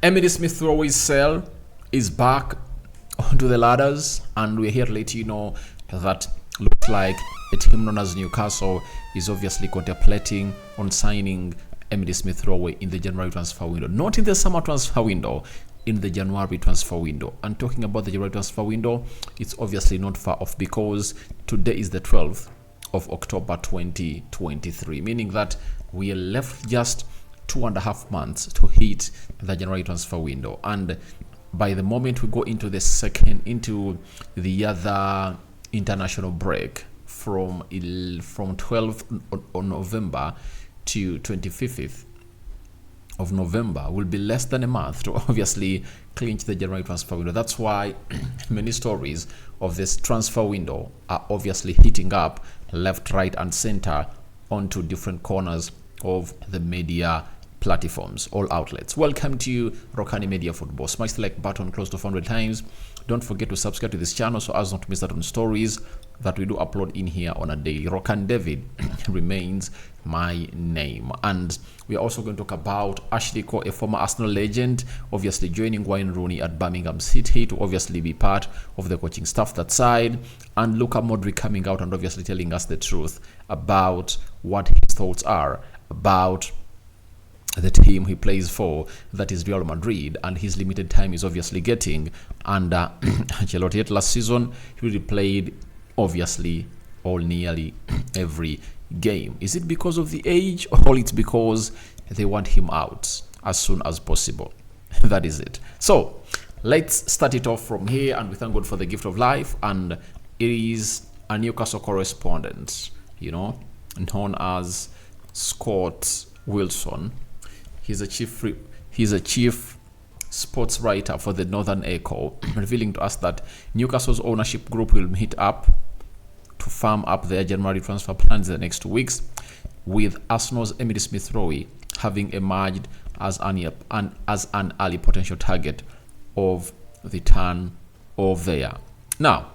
Emile Smith Rowe's sale is back onto the ladders, and we're here to let you know that looks like a team known as Newcastle is obviously contemplating on signing Emile Smith Rowe in the January transfer window, not in the summer transfer window, in the January transfer window. And talking about the January transfer window, it's obviously not far off because today is the 12th of October 2023, meaning that we are left just 2.5 months to hit the January transfer window. And by the moment we go into the other international break from 12th on November to 25th of November, will be less than a month to obviously clinch the January transfer window. That's why many stories of this transfer window are obviously hitting up left, right, and center onto different corners of the media platforms, all outlets. Welcome to Rokani Media Football. Smash the like button close to 400 times. Don't forget to subscribe to this channel so as not to miss out on stories that we do upload in here on a daily. Rokani David remains my name. And we are also going to talk about Ashley Cole, a former Arsenal legend, obviously joining Wayne Rooney at Birmingham City to obviously be part of the coaching staff that side, and Luka Modric coming out and obviously telling us the truth about what his thoughts are about the team he plays for, that is Real Madrid, and his limited time is obviously getting under Ancelotti. Last season he really played obviously nearly every game. Is it because of the age, or it's because they want him out as soon as possible? That is it. So let's start it off from here, and we thank God for the gift of life. And it is a Newcastle correspondent, known as Scott Wilson. He's a chief sports writer for the Northern Echo, revealing to us that Newcastle's ownership group will meet up to firm up their January transfer plans in the next 2 weeks, with Arsenal's Emile Smith Rowe having emerged as an early potential target of the turn of the year. Now,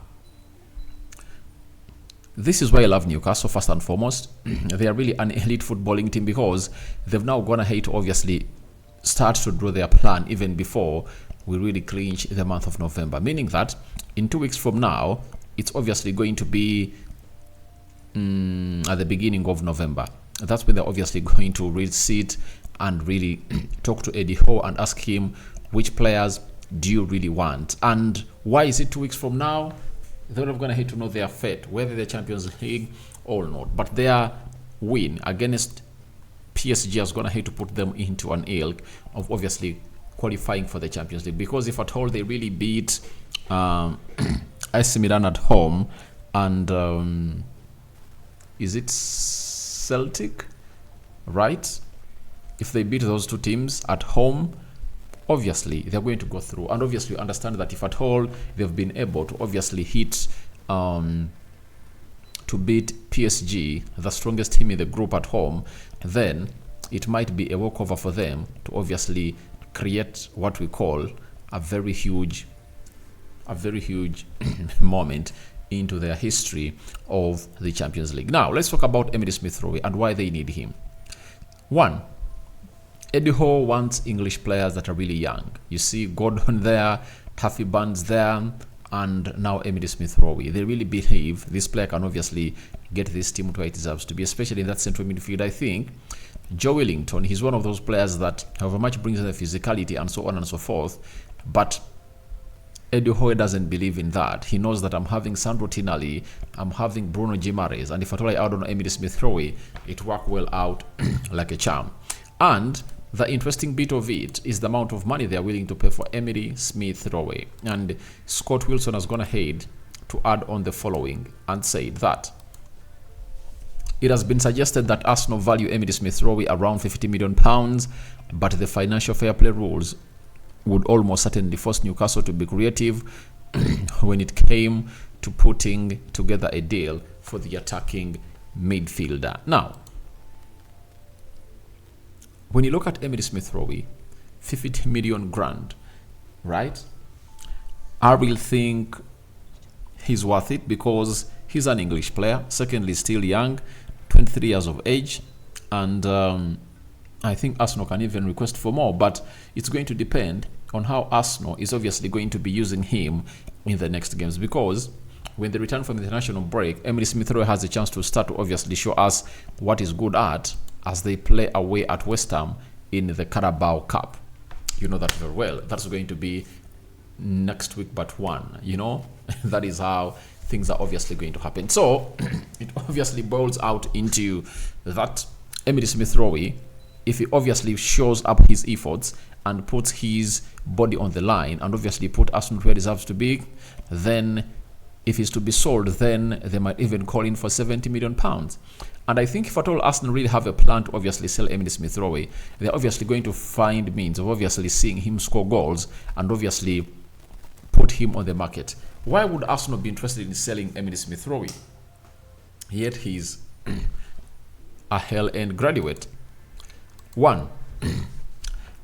this is why I love Newcastle first and foremost. They are really an elite footballing team because they've now gone ahead to obviously start to draw their plan even before we really clinch the month of November. Meaning that in 2 weeks from now, it's obviously going to be at the beginning of November. That's when they're obviously going to really sit and really talk to Eddie Howe and ask him, which players do you really want? And why is it 2 weeks from now? They're not going to hate to know their fate, whether they're Champions League or not. But their win against PSG is going to hate to put them into an ilk of obviously qualifying for the Champions League. Because if at all they really beat AC Milan at home and is it Celtic, right? If they beat those two teams at home, obviously they're going to go through. And obviously understand that if at all they've been able to obviously hit to beat PSG, the strongest team in the group at home, then it might be a walkover for them to obviously create what we call a very huge moment into their history of the Champions League. Now let's talk about Emile Smith Rowe and why they need him. One, Eddie Howe wants English players that are really young. You see Gordon there, Taffy Barnes there, and now Emile Smith Rowe. They really believe this player can obviously get this team to where it deserves to be, especially in that central midfield. I think Joe Wellington, he's one of those players that however much brings in the physicality and so on and so forth, but Eddie Howe doesn't believe in that. He knows that I'm having Sandro Tinali, I'm having Bruno Guimaraes, and if at all I add on Emile Smith Rowe, it worked well out like a charm. And the interesting bit of it is the amount of money they are willing to pay for Emile Smith Rowe. And Scott Wilson has gone ahead to add on the following and said that it has been suggested that Arsenal value Emile Smith Rowe around £50 million, but the financial fair play rules would almost certainly force Newcastle to be creative when it came to putting together a deal for the attacking midfielder. Now, when you look at Emile Smith Rowe, 50 million grand, right? I will think he's worth it because he's an English player. Secondly, still young, 23 years of age, and I think Arsenal can even request for more, but it's going to depend on how Arsenal is obviously going to be using him in the next games, because when they return from the international break, Emile Smith-Rowe has a chance to start to obviously show us what he's good at as they play away at West Ham in the Carabao Cup. You know that very well. That's going to be next week but one, you know. That is how things are obviously going to happen. So it obviously boils out into that Emile Smith-Rowe, if he obviously shows up his efforts and puts his body on the line and obviously put Arsenal where it deserves to be, then if he's to be sold, then they might even call in for £70 million. And I think if at all Arsenal really have a plan to obviously sell Emile Smith-Rowe, they're obviously going to find means of obviously seeing him score goals and obviously put him on the market. Why would Arsenal be interested in selling Emile Smith-Rowe? Yet he's a hell-end graduate. One,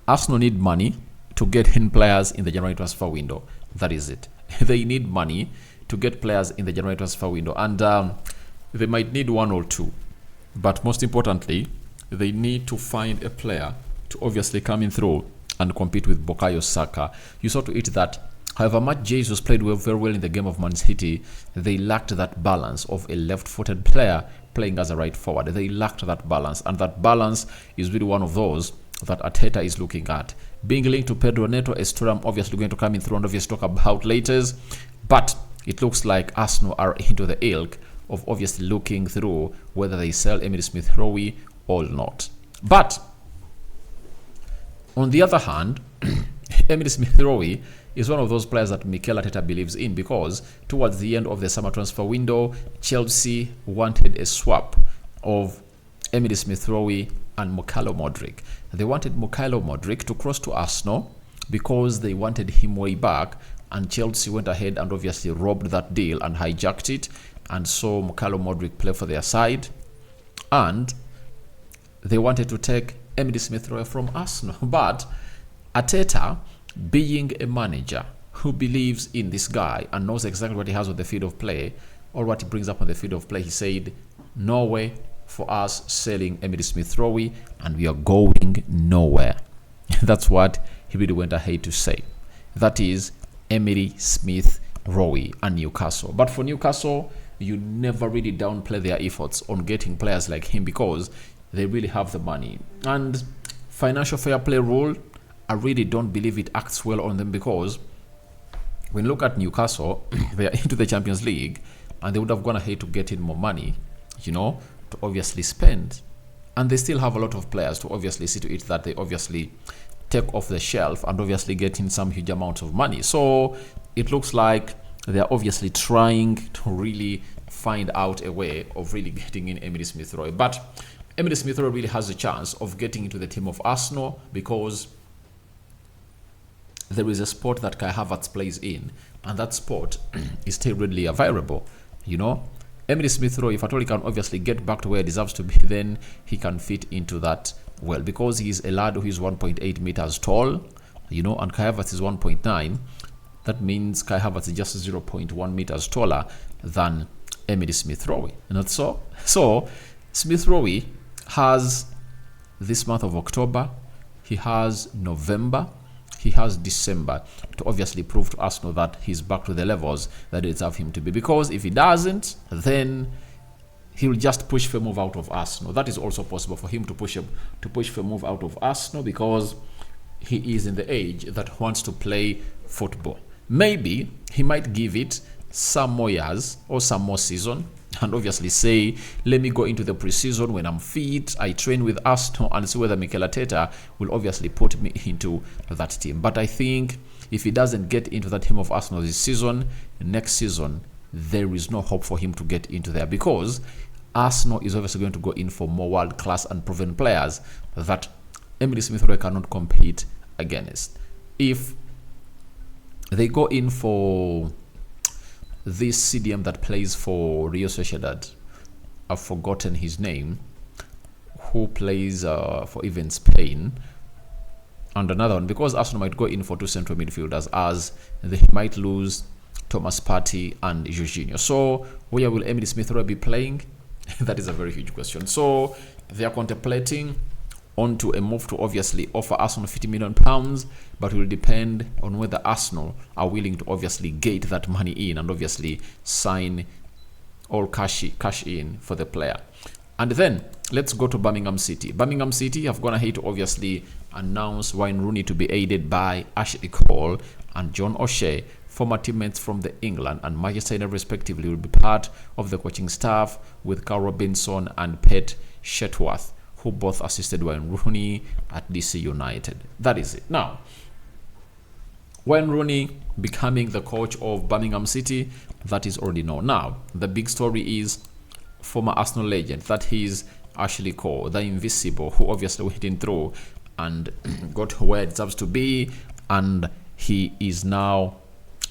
Arsenal need money to get in players in the January transfer window. That is it. They need money to get players in the January transfer window, and they might need one or two, but most importantly, they need to find a player to obviously come in through and compete with Bukayo Saka. You saw to it that however much Jesus played very well in the game of Man City, they lacked that balance of a left-footed player playing as a right forward. They lacked that balance, and that balance is really one of those that Arteta is looking at. Being linked to Pedro Neto, a story I'm obviously going to come in through and obviously talk about later, but it looks like Arsenal are into the ilk of obviously looking through whether they sell Emile Smith-Rowe or not. But on the other hand, Emile Smith-Rowe is one of those players that Mikel Arteta believes in, because towards the end of the summer transfer window, Chelsea wanted a swap of Emile Smith-Rowe and Luka Modric. They wanted Luka Modric to cross to Arsenal because they wanted him way back, and Chelsea went ahead and obviously robbed that deal and hijacked it, and saw Luka Modric play for their side, and they wanted to take Emile Smith-Rowe from Arsenal. But Arteta, being a manager who believes in this guy and knows exactly what he has on the field of play or what he brings up on the field of play, he said, no way for us selling Emile Smith-Rowe, and we are going nowhere. That's what he really went ahead to say. That is Emile Smith-Rowe and Newcastle. But for Newcastle, you never really downplay their efforts on getting players like him, because they really have the money. And financial fair play rule, I really don't believe it acts well on them, because when you look at Newcastle, they are into the Champions League, and they would have gone ahead to get in more money, you know, to obviously spend. And they still have a lot of players to obviously see to it that they obviously take off the shelf and obviously get in some huge amounts of money. So it looks like they're obviously trying to really find out a way of really getting in Emile Smith-Rowe. But Emile Smith-Rowe really has a chance of getting into the team of Arsenal, because there is a sport that Kai Havertz plays in, and that sport is still readily available. You know, Emile Smith-Rowe, if at all he can obviously get back to where he deserves to be, then he can fit into that well, because he's a lad who is 1.8 meters tall, you know, and Kai Havertz is 1.9. That means Kai Havertz is just 0.1 meters taller than Emile Smith-Rowe. Not so? So Smith-Rowe has this month of October, he has November, he has December to obviously prove to Arsenal that he's back to the levels that they deserve him to be. Because if he doesn't, then he'll just push for a move out of Arsenal. That is also possible for him to push for a move out of Arsenal, because he is in the age that wants to play football. Maybe he might give it some more years or some more season, and obviously say, let me go into the preseason when I'm fit, I train with Arsenal, and see whether Mikel Arteta will obviously put me into that team. But I think if he doesn't get into that team of Arsenal this season, next season there is no hope for him to get into there, because Arsenal is obviously going to go in for more world-class and proven players that Emile Smith-Rowe cannot compete against. If they go in for this CDM that plays for Real Sociedad, I've forgotten his name, who plays for even Spain, and another one, because Arsenal might go in for two central midfielders, as they might lose Thomas Partey and Jorginho. So where will Emile Smith-Rowe be playing? That is a very huge question. So they are contemplating onto a move to obviously offer Arsenal £50 million, but it will depend on whether Arsenal are willing to obviously gate that money in and obviously sign all cash in for the player. And then let's go to Birmingham City. Birmingham City have gone ahead to obviously announce Wayne Rooney to be aided by Ashley Cole and John O'Shea, former teammates from the England and Manchester United respectively, will be part of the coaching staff, with Carl Robinson and Pete Shetworth, who both assisted Wayne Rooney at DC United. That is it. Now, Wayne Rooney becoming the coach of Birmingham City, that is already known. Now, the big story is former Arsenal legend, that is Ashley Cole, the invisible, who obviously went in through and got where it deserves to be, and he is now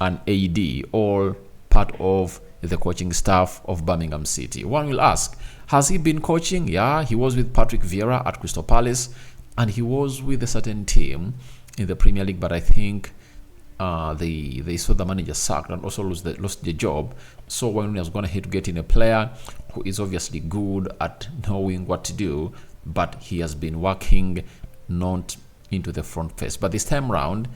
an AD, all part of the coaching staff of Birmingham City. One will ask, has he been coaching? Yeah, he was with Patrick Vieira at Crystal Palace, and he was with a certain team in the Premier League, but I think they saw the manager sacked and also lost the job. So Wayne Rooney has gone ahead to get in a player who is obviously good at knowing what to do, but he has been working not into the front face. But this time round,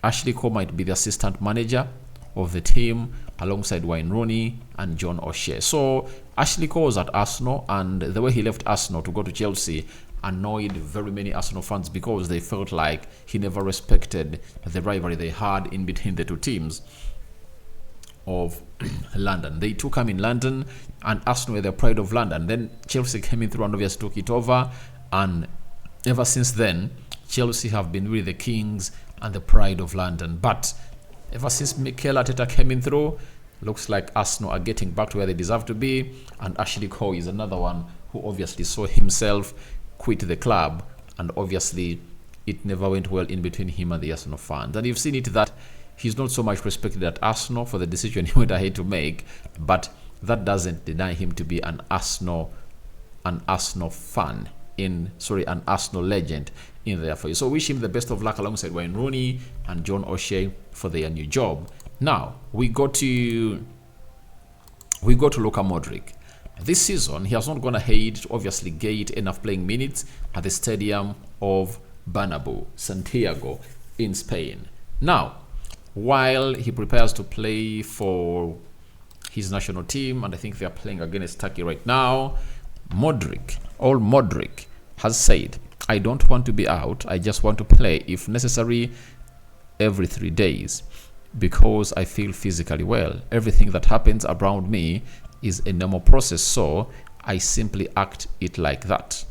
Ashley Cole might be the assistant manager of the team alongside Wayne Rooney and John O'Shea. So Ashley Cole was at Arsenal, and the way he left Arsenal to go to Chelsea annoyed very many Arsenal fans because they felt like he never respected the rivalry they had in between the two teams of London. They took him in London, and Arsenal were the pride of London. Then Chelsea came in through and obviously took it over, and ever since then Chelsea have been really the kings and the pride of London. But ever since Mikel Arteta came in through, looks like Arsenal are getting back to where they deserve to be, and Ashley Cole is another one who obviously saw himself quit the club, and obviously it never went well in between him and the Arsenal fans. And you've seen it that he's not so much respected at Arsenal for the decision he went ahead to make, but that doesn't deny him to be an Arsenal fan an Arsenal legend in there for you. So wish him the best of luck alongside Wayne Rooney and John O'Shea for their new job. Now we go to Luka Modric. This season, he has not gone ahead to obviously gate enough playing minutes at the stadium of Bernabeu, Santiago, in Spain. Now, while he prepares to play for his national team, and I think they are playing against Turkey right now, Modric has said, I don't want to be out, I just want to play, if necessary, every 3 days, because I feel physically well. Everything that happens around me is a normal process, so I simply act it like that.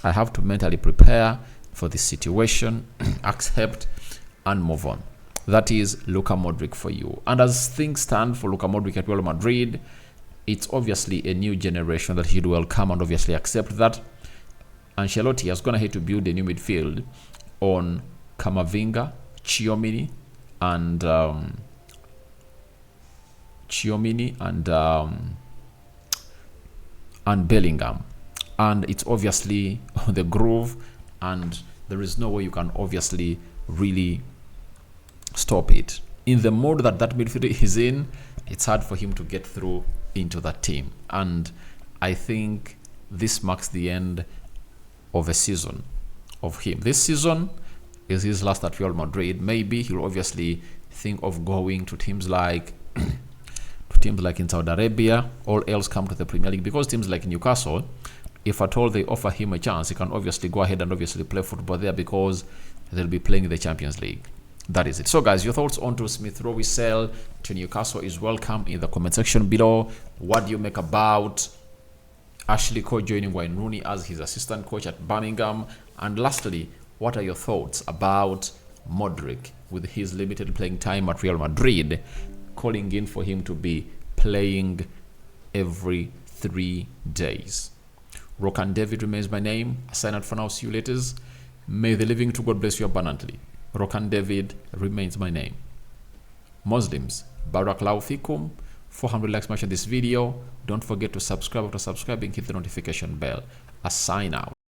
I have to mentally prepare for this situation, accept and move on. That is Luka Modric for you. And as things stand for Luka Modric at Real Madrid, it's obviously a new generation that he'd welcome and obviously accept that. Ancelotti has gone ahead to build a new midfield on Camavinga, Tchouaméni and Bellingham, and it's obviously on the groove, and there is no way you can obviously really stop it. In the mode that midfield is in, it's hard for him to get through into that team, and I think this marks the end of a season of him. This season is his last at Real Madrid. Maybe he'll obviously think of going to teams like in Saudi Arabia. All else come to the Premier League, because teams like Newcastle, if at all they offer him a chance, he can obviously go ahead and obviously play football there, because they'll be playing in the Champions League. That is it. So guys, your thoughts on to Smith Rowe sell to Newcastle is welcome in the comment section below. What do you make about Ashley Cole joining Wayne Rooney as his assistant coach at Birmingham? And lastly, what are your thoughts about Modric with his limited playing time at Real Madrid, calling in for him to be playing every 3 days? Rokani David remains my name. I sign out for now. See you later. May the living to God bless you abundantly. Rokani David remains my name. Muslims, Barakallahu fikum. 400 likes much on this video. Don't forget to subscribe. After subscribing, hit the notification bell. I sign out.